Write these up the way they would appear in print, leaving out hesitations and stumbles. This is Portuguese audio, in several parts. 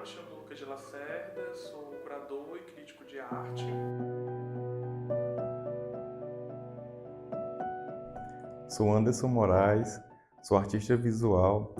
me chamo Lucas de Lacerda, sou curador e crítico de arte. Sou Anderson Moraes, sou artista visual,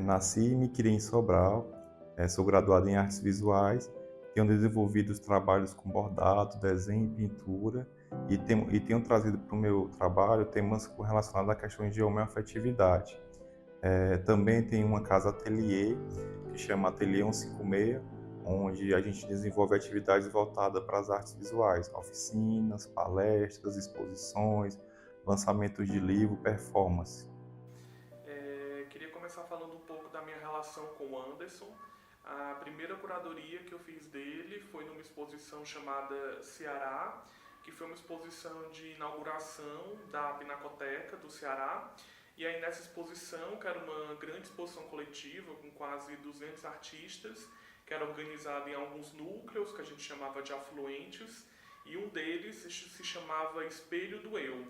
nasci e me criei em Sobral, sou graduado em artes visuais, tenho desenvolvido os trabalhos com bordado, desenho e pintura e tenho trazido para o meu trabalho temas relacionados a questões de homoafetividade. Também tenho uma casa ateliê, que chama Ateliê 156, onde a gente desenvolve atividades voltadas para as artes visuais, oficinas, palestras, exposições, lançamentos de livro, performance. Queria começar falando um pouco da minha relação com o Anderson. A primeira curadoria que eu fiz dele foi numa exposição chamada Ceará, que foi uma exposição de inauguração da Pinacoteca do Ceará. E aí nessa exposição, que era uma grande exposição coletiva com quase 200 artistas, que era organizada em alguns núcleos que a gente chamava de afluentes, e um deles se chamava Espelho do Eu,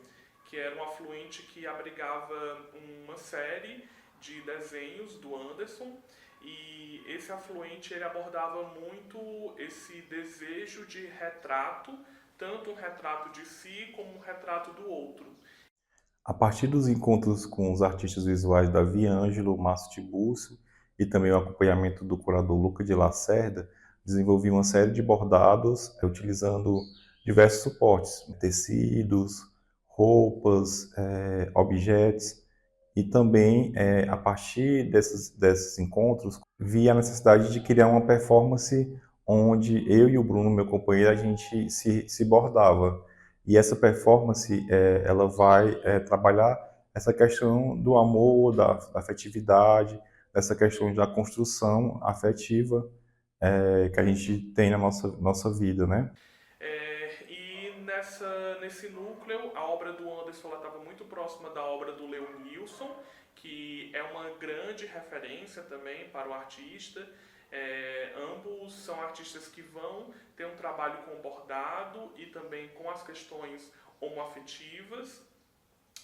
que era um afluente que abrigava uma série de desenhos do Anderson, e esse afluente ele abordava muito esse desejo de retrato, tanto um retrato de si como um retrato do outro. A partir dos encontros com os artistas visuais Davi Ângelo, Márcio Tibúrcio e também o acompanhamento do curador Luca de Lacerda, desenvolvi uma série de bordados utilizando diversos suportes, tecidos, roupas, objetos. E também, a partir desses encontros, vi a necessidade de criar uma performance onde eu e o Bruno, meu companheiro, a gente se bordava. E essa performance, ela vai trabalhar essa questão do amor, da afetividade, dessa questão da construção afetiva que a gente tem na nossa vida, né? Nesse núcleo, a obra do Anderson estava muito próxima da obra do Leonilson, que é uma grande referência também para o artista. Ambos são artistas que vão ter um trabalho com bordado e também com as questões homoafetivas.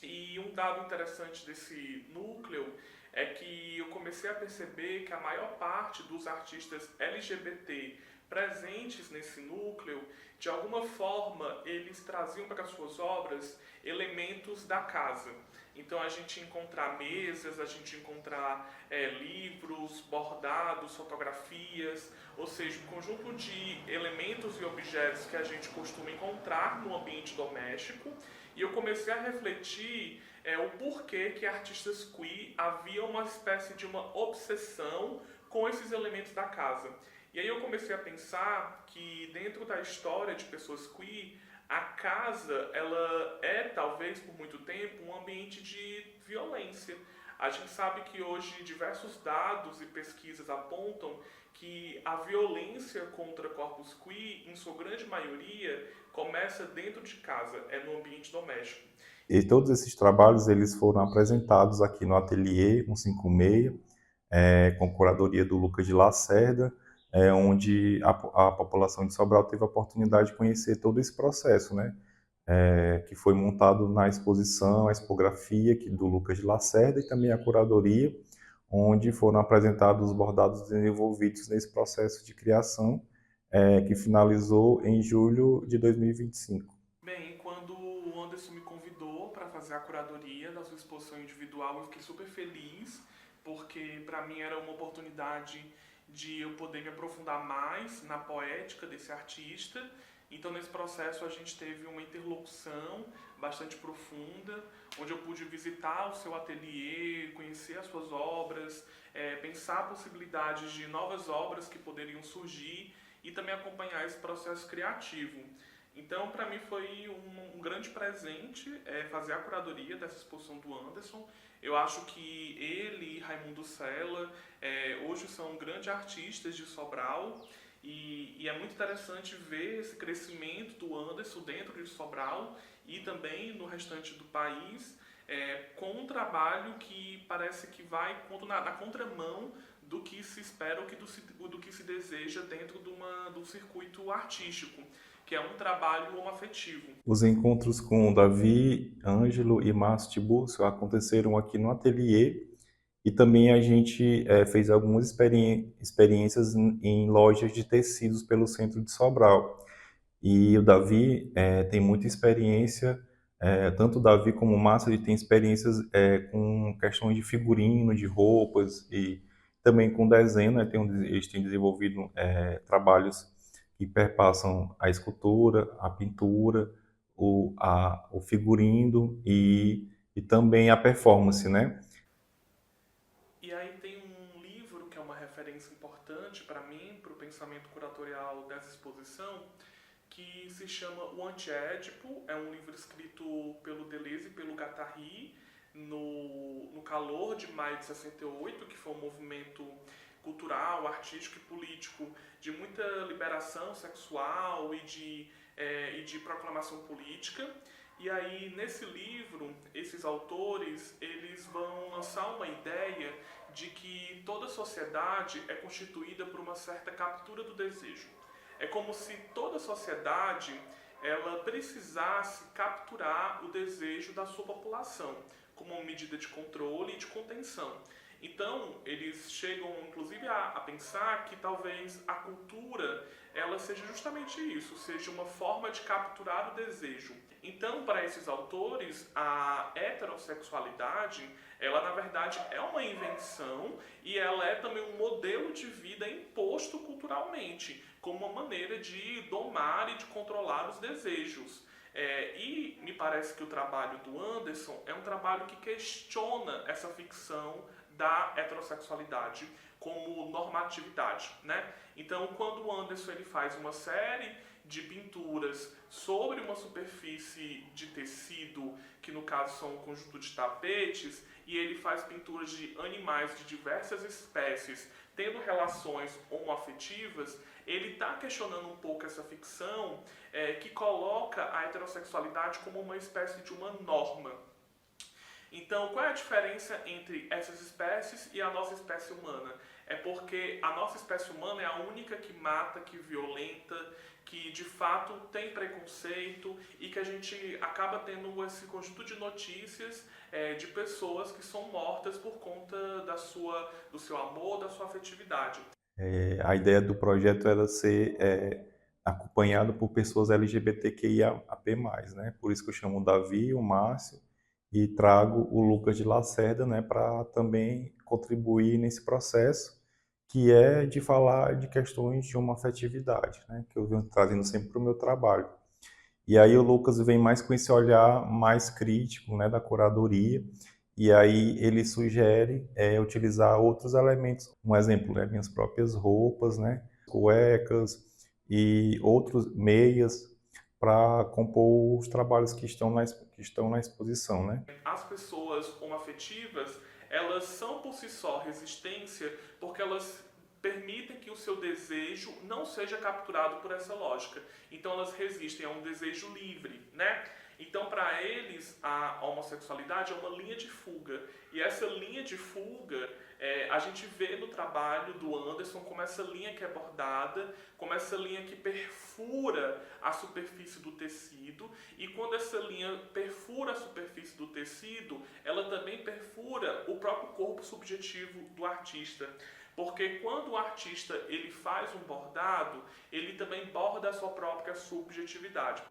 E um dado interessante desse núcleo é que eu comecei a perceber que a maior parte dos artistas LGBT presentes nesse núcleo, de alguma forma, eles traziam para as suas obras elementos da casa. Então a gente encontrar mesas, a gente encontrar livros, bordados, fotografias, ou seja, um conjunto de elementos e objetos que a gente costuma encontrar no ambiente doméstico. E eu comecei a refletir o porquê que artistas queer havia uma espécie de uma obsessão com esses elementos da casa. E aí eu comecei a pensar que dentro da história de pessoas queer, a casa ela é talvez por muito tempo um ambiente de violência. A gente sabe que hoje diversos dados e pesquisas apontam que a violência contra corpos queer, em sua grande maioria, começa dentro de casa, é no ambiente doméstico. E todos esses trabalhos eles foram apresentados aqui no Ateliê 156, com curadoria do Lucas de Lacerda, onde a população de Sobral teve a oportunidade de conhecer todo esse processo, né? Que foi montado na exposição, a expografia do Lucas de Lacerda e também a curadoria, onde foram apresentados os bordados desenvolvidos nesse processo de criação, que finalizou em julho de 2025. Bem, quando o Anderson me convidou para fazer a curadoria da sua exposição individual, eu fiquei super feliz, porque para mim era uma oportunidade de eu poder me aprofundar mais na poética desse artista. Então, nesse processo, a gente teve uma interlocução bastante profunda, onde eu pude visitar o seu ateliê, conhecer as suas obras, pensar possibilidades de novas obras que poderiam surgir e também acompanhar esse processo criativo. Então, para mim foi um grande presente fazer a curadoria dessa exposição do Anderson. Eu acho que ele e Raimundo Sela hoje são grandes artistas de Sobral e é muito interessante ver esse crescimento do Anderson dentro de Sobral e também no restante do país, com um trabalho que parece que vai na contramão do que se espera ou do que se deseja dentro do circuito artístico, que é um trabalho homoafetivo. Os encontros com Davi, Ângelo e Márcio Tibúrcio aconteceram aqui no ateliê e também a gente fez algumas experiências em lojas de tecidos pelo centro de Sobral. E o Davi tem muita experiência, tanto o Davi como o Márcio, ele tem experiências com questões de figurino, de roupas e também com desenho, né? Eles têm desenvolvido trabalhos que perpassam a escultura, a pintura, o figurino e também a performance, né? E aí tem um livro que é uma referência importante para mim, para o pensamento curatorial dessa exposição, que se chama O Antiédipo. É um livro escrito pelo Deleuze e pelo Guattari no calor de maio de 68, que foi um movimento cultural, artístico e político de muita liberação sexual e de proclamação política. E aí, nesse livro, esses autores, eles vão lançar uma ideia de que toda sociedade é constituída por uma certa captura do desejo. É como se toda sociedade ela precisasse capturar o desejo da sua população como uma medida de controle e de contenção. Então, eles chegam inclusive a pensar que talvez a cultura ela seja justamente isso, seja uma forma de capturar o desejo. Então, para esses autores, a heterossexualidade, ela na verdade é uma invenção e ela é também um modelo de vida imposto culturalmente, como uma maneira de domar e de controlar os desejos. E me parece que o trabalho do Anderson é um trabalho que questiona essa ficção da heterossexualidade como normatividade, né? Então, quando o Anderson ele faz uma série de pinturas sobre uma superfície de tecido, que no caso são um conjunto de tapetes, e ele faz pinturas de animais de diversas espécies tendo relações homoafetivas, ele está questionando um pouco essa ficção que coloca a heterossexualidade como uma espécie de uma norma. Então, qual é a diferença entre essas espécies e a nossa espécie humana? É porque a nossa espécie humana é a única que mata, que violenta, que de fato tem preconceito e que a gente acaba tendo esse conjunto de notícias de pessoas que são mortas por conta do seu amor, da sua afetividade. A ideia do projeto era ser acompanhado por pessoas LGBTQIAP+, né? Por isso que eu chamo o Davi, o Márcio, e trago o Lucas de Lacerda, né, para também contribuir nesse processo, que é de falar de questões de homoafetividade, né, que eu venho trazendo sempre para o meu trabalho. E aí o Lucas vem mais com esse olhar mais crítico, né, da curadoria, e aí ele sugere utilizar outros elementos. Um exemplo, né, minhas próprias roupas, né, cuecas e outros meias para compor os trabalhos que estão na exposição, né? As pessoas homoafetivas, elas são por si só resistência porque elas permitem que o seu desejo não seja capturado por essa lógica. Então elas resistem a um desejo livre, né? Então para eles a homossexualidade é uma linha de fuga. E essa linha de fuga a gente vê no trabalho do Anderson como essa linha que é bordada, como essa linha que perfura a superfície do tecido, e quando essa linha perfura a superfície do tecido, ela também perfura o próprio corpo subjetivo do artista. Porque quando o artista ele faz um bordado, ele também borda a sua própria subjetividade.